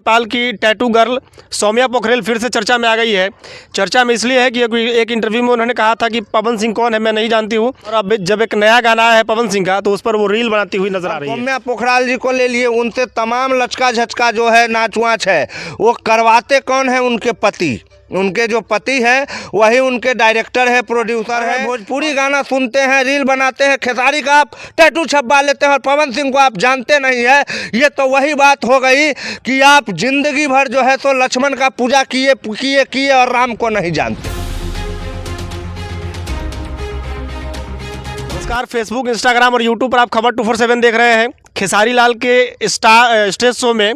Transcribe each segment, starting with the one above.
नेपाल की tattoo girl Saumya Pokhrel फिर से चर्चा में आ गई है। चर्चा में इसलिए है कि एक इंटरव्यू में उन्होंने कहा था कि पवन सिंह कौन है मैं नहीं जानती हूँ, और अब जब एक नया गाना आया है पवन सिंह का तो उस पर वो रील बनाती हुई नजर आ रही है। सौम्या पोखराल जी को ले लिए, उनसे तमाम लचका झचका जो है नाच वाच है वो करवाते कौन है? उनके पति। उनके जो पति है वही उनके डायरेक्टर है, प्रोड्यूसर है। भोजपुरी गाना सुनते हैं, रील बनाते हैं, खेसारी का आप टैटू छपवा लेते हैं और पवन सिंह को आप जानते नहीं है। ये तो वही बात हो गई कि आप जिंदगी भर जो है तो लक्ष्मण का पूजा किए किए किए और राम को नहीं जानते। नमस्कार, फेसबुक, इंस्टाग्राम और यूट्यूब पर आप खबर 247 देख रहे हैं। खेसारी लाल के स्टेज शो में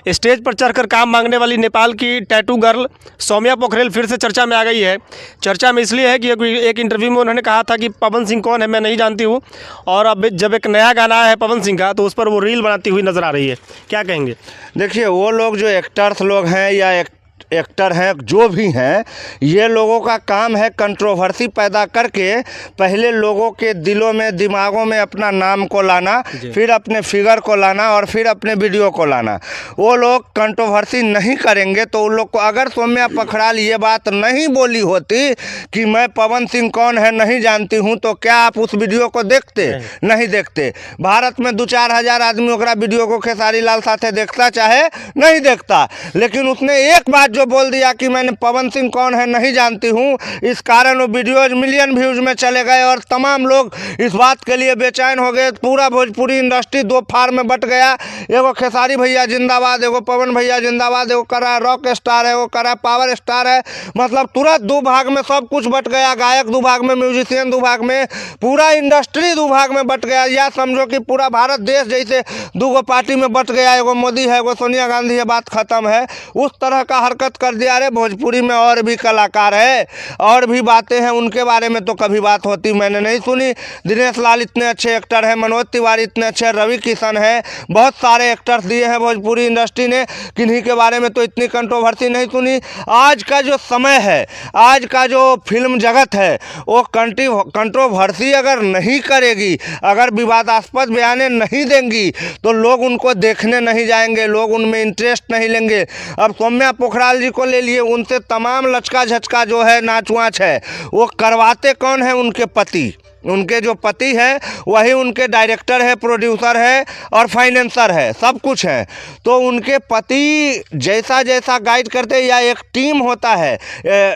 स्टेज पर चढ़कर काम मांगने वाली नेपाल की टैटू गर्ल सौम्या पोखरेल फिर से चर्चा में आ गई है। चर्चा में इसलिए है कि एक इंटरव्यू में उन्होंने कहा था कि पवन सिंह कौन है मैं नहीं जानती हूँ, और अब जब एक नया गाना आया है पवन सिंह का तो उस पर वो रील बनाती हुई नजर आ रही है। क्या कहेंगे? देखिए, वो लोग जो एक्टर्स लोग हैं या एक्टर हैं जो भी हैं, ये लोगों का काम है कंट्रोवर्सी पैदा करके पहले लोगों के दिलों में दिमागों में अपना नाम को लाना, फिर अपने फिगर को लाना और फिर अपने वीडियो को लाना। वो लोग कंट्रोवर्सी नहीं करेंगे तो उन लोग को, अगर सौम्या पोखराल ये बात नहीं बोली होती कि मैं पवन सिंह कौन है नहीं जानती हूँ, तो क्या आप उस वीडियो को देखते? नहीं देखते। भारत में 2-4 हज़ार आदमी ओकरा वीडियो को खेसारी लाल साथे देखता चाहे नहीं देखता, लेकिन उसने एक बात जो बोल दिया कि मैंने पवन सिंह कौन है नहीं जानती हूँ, इस कारण वो वीडियोज मिलियन व्यूज में चले गए और तमाम लोग इस बात के लिए बेचैन हो गए। पूरा भोजपुरी इंडस्ट्री 2 फार में बट गया। एगो खेसारी भैया जिंदाबाद, एगो पवन भैया जिंदाबाद, एगो करा रॉक स्टार है, वो करा पावर स्टार है। मतलब तुरंत 2 भाग में सब कुछ बट गया। गायक 2 भाग में, म्यूजिशियन 2 भाग में, पूरा इंडस्ट्री 2 भाग में बट गया। या समझो कि पूरा भारत देश जैसे 2 पार्टी में बट गया। एगो मोदी है, एगो सोनिया गांधी है, बात खत्म है। उस तरह का हरकत कर दिया। अरे भोजपुरी में और भी कलाकार है, और भी बातें हैं, उनके बारे में तो कभी बात होती मैंने नहीं सुनी। दिनेश लाल इतने अच्छे एक्टर हैं, मनोज तिवारी इतने अच्छे, रवि किशन है, बहुत सारे एक्टर्स दिए हैं भोजपुरी इंडस्ट्री ने, किन्हीं के बारे में तो इतनी कंट्रोवर्सी नहीं सुनी। आज का जो समय है, आज का जो फिल्म जगत है, वो कंट्रोवर्सी अगर नहीं करेगी, अगर विवादास्पद बयानें नहीं देंगी तो लोग उनको देखने नहीं जाएंगे, लोग उनमें इंटरेस्ट नहीं लेंगे। अब सौम्या पोखराल जी को ले लिए, उनसे तमाम लचका झचका जो है नाच वाच है वो करवाते कौन है? उनके पति। उनके जो पति है वही उनके डायरेक्टर है, प्रोड्यूसर है और फाइनेंसर है, सब कुछ है। तो उनके पति जैसा जैसा गाइड करते, या एक टीम होता है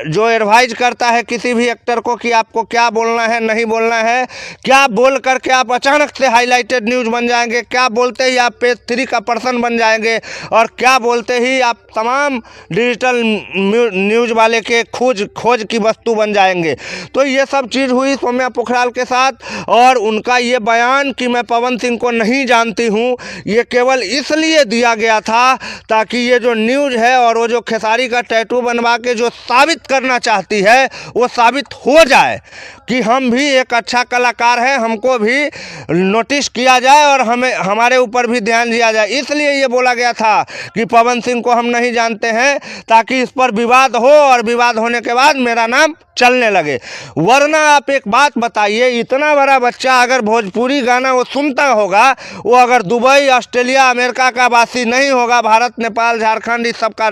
जो एडवाइज करता है किसी भी एक्टर को कि आपको क्या बोलना है नहीं बोलना है, क्या बोल करके आप अचानक से हाईलाइटेड न्यूज़ बन जाएंगे, क्या बोलते ही आप पेज 3 का पर्सन बन जाएंगे, और क्या बोलते ही आप तमाम डिजिटल न्यूज़ वाले के खोज की वस्तु बन जाएंगे। तो ये सब चीज़ हुई सौम्या पोखराल के साथ, और उनका ये बयान कि मैं पवन सिंह को नहीं जानती हूँ, ये केवल इसलिए दिया गया था ताकि ये जो न्यूज़ है और वो जो खेसारी का टैटू बनवा के जो साबित करना चाहती है वो साबित हो जाए कि हम भी एक अच्छा कलाकार हैं, हमको भी नोटिस किया जाए और हमारे ऊपर भी ध्यान दिया जाए। इसलिए ये बोला गया था कि पवन सिंह को हम नहीं जानते हैं, ताकि इस पर विवाद हो और विवाद होने के बाद मेरा नाम चलने लगे। वरना आप एक बात बताइए, इतना बड़ा बच्चा अगर भोजपुरी गाना वो सुनता होगा, वो अगर दुबई, ऑस्ट्रेलिया, अमेरिका का वासी नहीं होगा, भारत, नेपाल, झारखंड इस सब का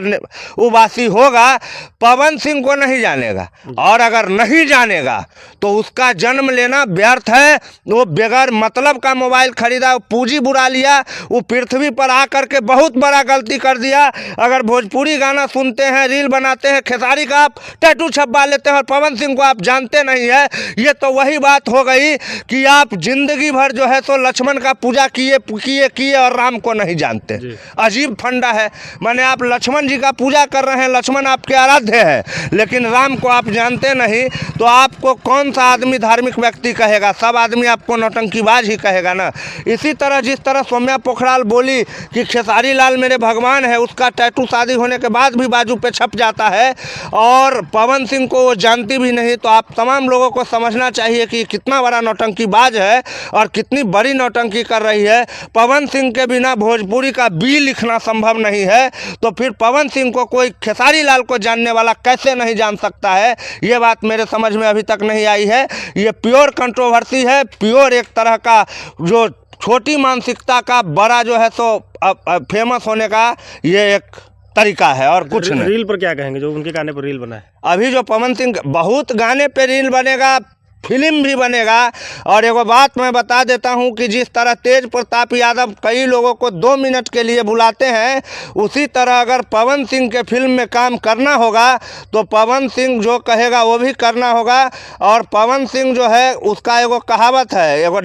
वो वासी होगा, पवन सिंह को नहीं जानेगा। और अगर नहीं जानेगा तो उसका जन्म लेना व्यर्थ है। वो बगैर मतलब का मोबाइल खरीदा, पूंजी बुरा लिया, वो पृथ्वी पर आकर के बहुत बड़ा गलती कर दिया। अगर भोजपुरी गाना सुनते हैं, रील बनाते हैं, खेसारी का आप टैटू छपवा लेते हैं और पवन सिंह को आप जानते नहीं है, ये तो वही बात हो गई कि आप जिंदगी भर जो है तो लक्ष्मण का पूजा किए किए किए और राम को नहीं जानते। अजीब फंडा है। माने आप लक्ष्मण जी का पूजा कर रहे हैं, लक्ष्मण आपके आराध्य है, लेकिन राम को आप जानते नहीं, तो आपको कौन सा आदमी धार्मिक व्यक्ति कहेगा? सब आदमी आपको नौटंकीबाज ही कहेगा ना। इसी तरह जिस तरह सौम्या पोखराल बोली कि खेसारी लाल मेरे भगवान है, उसका टैटू शादी होने के बाद भी बाजू पे छप जाता है, और पवन सिंह को वो जानती भी नहीं, तो आप तमाम लोगों को समझना चाहिए कि कितना बड़ा नौटंकीबाज है और कितनी बड़ी नौटंकी कर रही है। पवन सिंह के बिना भोजपुरी का बी लिखना संभव नहीं है, तो फिर पवन सिंह को कोई खेसारी लाल को जानने वाला कैसे नहीं जान सकता है? ये बात मेरे समझ में अभी तक नहीं आई है। ये प्योर कंट्रोवर्सी है, प्योर एक तरह का जो छोटी मानसिकता का बड़ा जो है सो फेमस होने का ये एक तरीका है और कुछ नहीं। रील पर क्या कहेंगे जो उनके गाने पर रील बना है? अभी जो पवन सिंह बहुत गाने पे रील बनेगा, फिल्म भी बनेगा। और एगो बात मैं बता देता हूं कि जिस तरह तेज प्रताप यादव कई लोगों को 2 मिनट के लिए बुलाते हैं, उसी तरह अगर पवन सिंह के फिल्म में काम करना होगा तो पवन सिंह जो कहेगा वो भी करना होगा। और पवन सिंह जो है उसका एगो कहावत है, एगो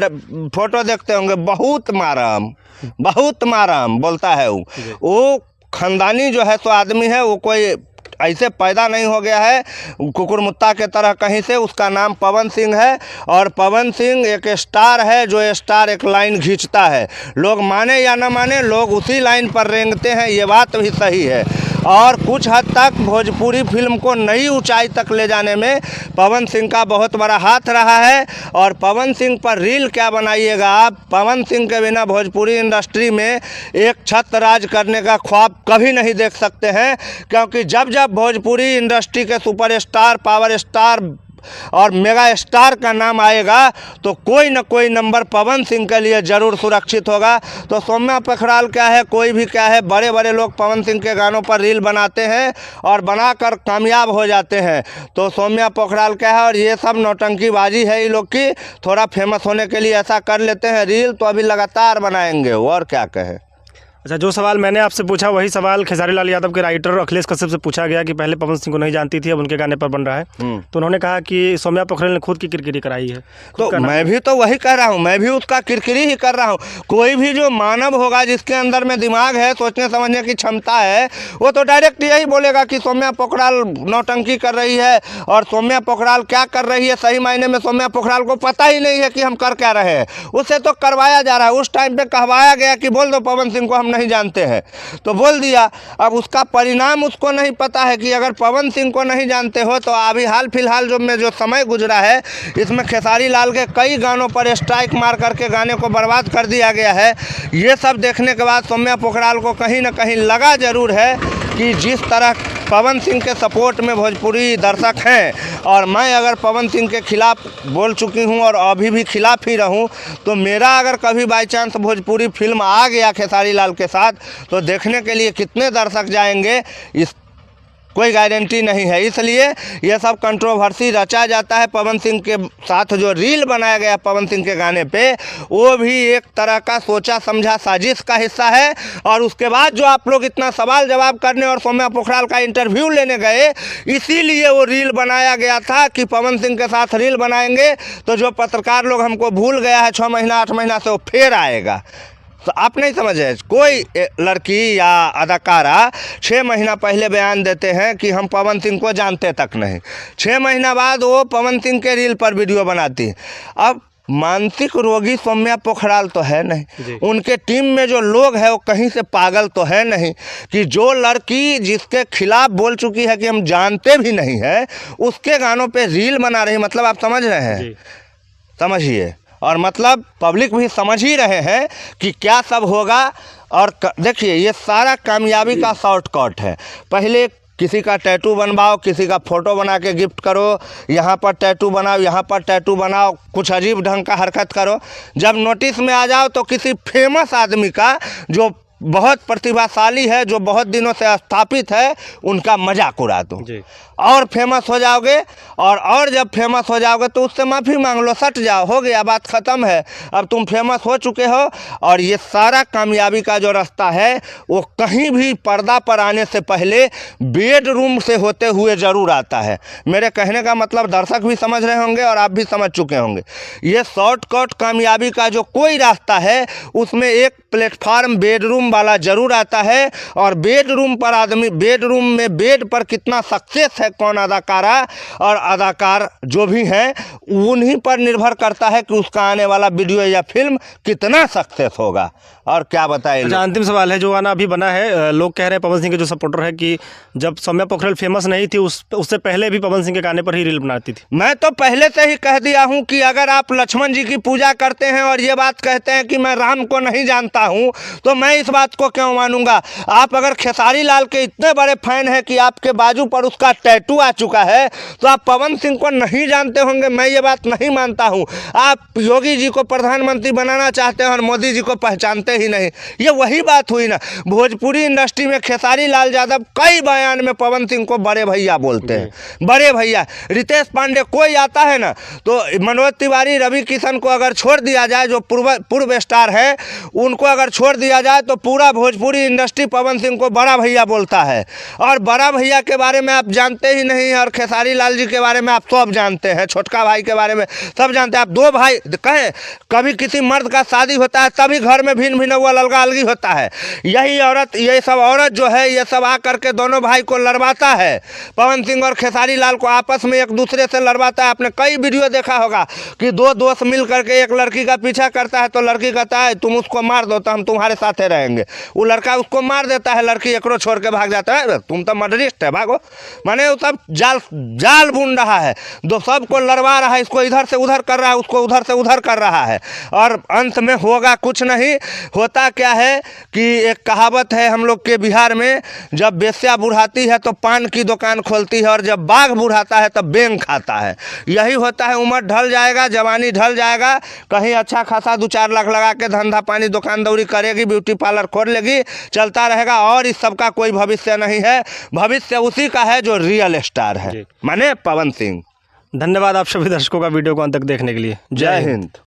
फोटो देखते होंगे, बहुत माराम बोलता है वो खानदानी जो है तो आदमी है, वो कोई ऐसे पैदा नहीं हो गया है कुकुरमुत्ता के तरह कहीं से। उसका नाम पवन सिंह है और पवन सिंह एक स्टार है जो स्टार एक लाइन खींचता है। लोग माने या ना माने, लोग उसी लाइन पर रेंगते हैं, ये बात भी सही है। और कुछ हद तक भोजपुरी फिल्म को नई ऊंचाई तक ले जाने में पवन सिंह का बहुत बड़ा हाथ रहा है। और पवन सिंह पर रील क्या बनाइएगा आप, पवन सिंह के बिना भोजपुरी इंडस्ट्री में एक छत्र राज करने का ख्वाब कभी नहीं देख सकते हैं। क्योंकि जब भोजपुरी इंडस्ट्री के सुपरस्टार, पावर स्टार और मेगा स्टार का नाम आएगा तो कोई न कोई नंबर पवन सिंह के लिए ज़रूर सुरक्षित होगा। तो सौम्या पोखराल क्या है, कोई भी क्या है, बड़े बड़े लोग पवन सिंह के गानों पर रील बनाते हैं और बनाकर कामयाब हो जाते हैं। तो सौम्या पोखराल क्या है, और ये सब नौटंकीबाजी है ये लोग की, थोड़ा फेमस होने के लिए ऐसा कर लेते हैं रील, तो अभी लगातार बनाएंगे वो, और क्या कहें। अच्छा, जो सवाल मैंने आपसे पूछा वही सवाल खेसारी लाल यादव के राइटर अखिलेश कश्यप से पूछा गया कि पहले पवन सिंह को नहीं जानती थी, अब उनके गाने पर बन रहा है। तो उन्होंने कहा कि सौम्या पोखराल ने खुद की किरकिरी कराई है। तो मैं भी तो वही कह रहा हूँ, मैं भी उसका किरकिरी ही कर रहा हूँ। कोई भी जो मानव होगा जिसके अंदर में दिमाग है, सोचने समझने की क्षमता है, वो तो डायरेक्ट यही बोलेगा कि सौम्या पोखराल नौटंकी कर रही है। और सौम्या पोखराल क्या कर रही है, सही मायने में सौम्या पोखराल को पता ही नहीं है कि हम कर क्या रहे हैं। उससे तो करवाया जा रहा है। उस टाइम पे कहवाया गया कि बोल दो पवन सिंह को हम नहीं जानते हैं, तो बोल दिया। अब उसका परिणाम उसको नहीं पता है कि अगर पवन सिंह को नहीं जानते हो तो अभी हाल फिलहाल जो समय गुजरा है, इसमें खेसारी लाल के कई गानों पर स्ट्राइक मार करके गाने को बर्बाद कर दिया गया है। ये सब देखने के बाद सौम्या पोखराल को कहीं ना कहीं लगा जरूर है कि जिस तरह पवन सिंह के सपोर्ट में भोजपुरी दर्शक हैं, और मैं अगर पवन सिंह के खिलाफ बोल चुकी हूं और अभी भी खिलाफ ही रहूं, तो मेरा अगर कभी बाई चांस भोजपुरी फिल्म आ गया खेसारी लाल के साथ, तो देखने के लिए कितने दर्शक जाएंगे इस कोई गारंटी नहीं है। इसलिए यह सब कंट्रोवर्सी रचा जाता है। पवन सिंह के साथ जो रील बनाया गया पवन सिंह के गाने पे, वो भी एक तरह का सोचा समझा साजिश का हिस्सा है। और उसके बाद जो आप लोग इतना सवाल जवाब करने और सौम्या पोखराल का इंटरव्यू लेने गए, इसीलिए वो रील बनाया गया था कि पवन सिंह के साथ रील बनाएंगे तो जो पत्रकार लोग हमको भूल गया है 6 महीना 8 महीना से, वो फिर आएगा। तो आप नहीं समझे, कोई लड़की या अदाकारा 6 महीना पहले बयान देते हैं कि हम पवन सिंह को जानते तक नहीं, 6 महीना बाद वो पवन सिंह के रील पर वीडियो बनाती। अब मानसिक रोगी सौम्या पोखराल तो है नहीं, उनके टीम में जो लोग हैं वो कहीं से पागल तो है नहीं कि जो लड़की जिसके खिलाफ बोल चुकी है कि हम जानते भी नहीं है, उसके गानों पे रील बना रही। मतलब आप समझ रहे हैं, समझिए। और मतलब पब्लिक भी समझ ही रहे हैं कि क्या सब होगा। और देखिए, ये सारा कामयाबी का शॉर्टकट है। पहले किसी का टैटू बनवाओ, किसी का फ़ोटो बना के गिफ्ट करो, यहाँ पर टैटू बनाओ, यहाँ पर टैटू बनाओ, कुछ अजीब ढंग का हरकत करो। जब नोटिस में आ जाओ तो किसी फेमस आदमी का जो बहुत प्रतिभाशाली है, जो बहुत दिनों से स्थापित है, उनका मजाक उड़ा दो और फेमस हो जाओगे। और जब फेमस हो जाओगे तो उससे माफ़ी मांग लो, सट जाओ, हो गया, बात ख़त्म है। अब तुम फेमस हो चुके हो। और ये सारा कामयाबी का जो रास्ता है वो कहीं भी पर्दा पर आने से पहले बेडरूम से होते हुए ज़रूर आता है। मेरे कहने का मतलब दर्शक भी समझ रहे होंगे और आप भी समझ चुके होंगे। ये शॉर्टकट कामयाबी का जो कोई रास्ता है, उसमें एक प्लेटफार्म बेडरूम वाला ज़रूर आता है। और बेडरूम पर आदमी, बेडरूम में बेड पर कितना सक्सेस है कौन अदाकारा और अदाकार जो भी हैं, उन्हीं पर निर्भर करता है कि उसका आने वाला वीडियो या फिल्म कितना सक्सेस होगा। और क्या बताएं। अच्छा, अंतिम सवाल है जो गाना अभी बना है, लोग कह रहे हैं पवन सिंह के जो सपोर्टर है कि जब सौम्या पोखराल फेमस नहीं थी उससे पहले भी पवन सिंह के गाने पर ही रील बनाती थी। मैं तो पहले से ही कह दिया हूं कि अगर आप लक्ष्मण जी की पूजा करते हैं और ये बात कहते हैं कि मैं राम को नहीं जानता हूं, तो मैं इस बात बात को क्यों मानूंगा। आप अगर खेसारी लाल के इतने बड़े फैन हैं कि आपके बाजू पर उसका टैटू आ चुका है तो आप पवन सिंह को नहीं जानते होंगे। मैं ये बात नहीं मानता हूँ। आप योगी जी को प्रधानमंत्री बनाना चाहते हैं और मोदी जी को पहचानते ही नहीं। ये वही बात हुई ना। भोजपुरी इंडस्ट्री में खेसारी लाल यादव कई बयान में पवन सिंह को बड़े भैया बोलते हैं, बड़े भैया। रितेश पांडे कोई आता है ना तो मनोज तिवारी, रवि किशन को अगर छोड़ दिया जाए, जो पूर्व स्टार है, उनको अगर छोड़ दिया जाए तो पूरा भोजपुरी इंडस्ट्री पवन सिंह को बड़ा भैया बोलता है। और बड़ा भैया के बारे में आप जानते ही नहीं, और खेसारी लाल जी के बारे में आप सब जानते हैं, छोटका भाई के बारे में सब जानते हैं। आप दो भाई कहें, कभी किसी मर्द का शादी होता है तभी घर में भिन्न भिन्न हुआ अलगा अलगी होता है। यही औरत, ये सब औरत जो है, ये सब आ करके दोनों भाई को लड़वाता है। पवन सिंह और खेसारी लाल को आपस में एक दूसरे से लड़वाता है। आपने कई वीडियो देखा होगा कि दो दोस्त मिल करके एक लड़की का पीछा करता है तो लड़की कहता है तुम उसको मार दो तो हम तुम्हारे साथे रहेंगे। वो लड़का उसको मार देता है, लड़की एकरो छोड़ के भाग जाता है, तुम तो मर्डरिस्ट है, भागो। माने वो सब जाल बुन रहा है, दो सबको लड़वा रहा है, इसको इधर से उधर कर रहा है, उसको उधर से उधर कर रहा है। और अंत में होगा कुछ नहीं। होता क्या है कि एक कहावत है हम लोग के बिहार में, जब बेस्या बुढ़ाती है तो पान की दुकान खोलती है और जब बाघ बुढ़ाता है तब बेंग खाता है। यही होता है। उम्र ढल जाएगा, जवानी ढल जाएगा, कहीं अच्छा खासा 2-4 लाख लगा के धंधा पानी दुकान दौरी करेगी, ब्यूटी पार्लर खोल लेगी, चलता रहेगा। और इस सब का कोई भविष्य नहीं है। भविष्य उसी का है जो रियल स्टार है, माने पवन सिंह। धन्यवाद आप सभी दर्शकों का वीडियो को अंत तक देखने के लिए। जय हिंद।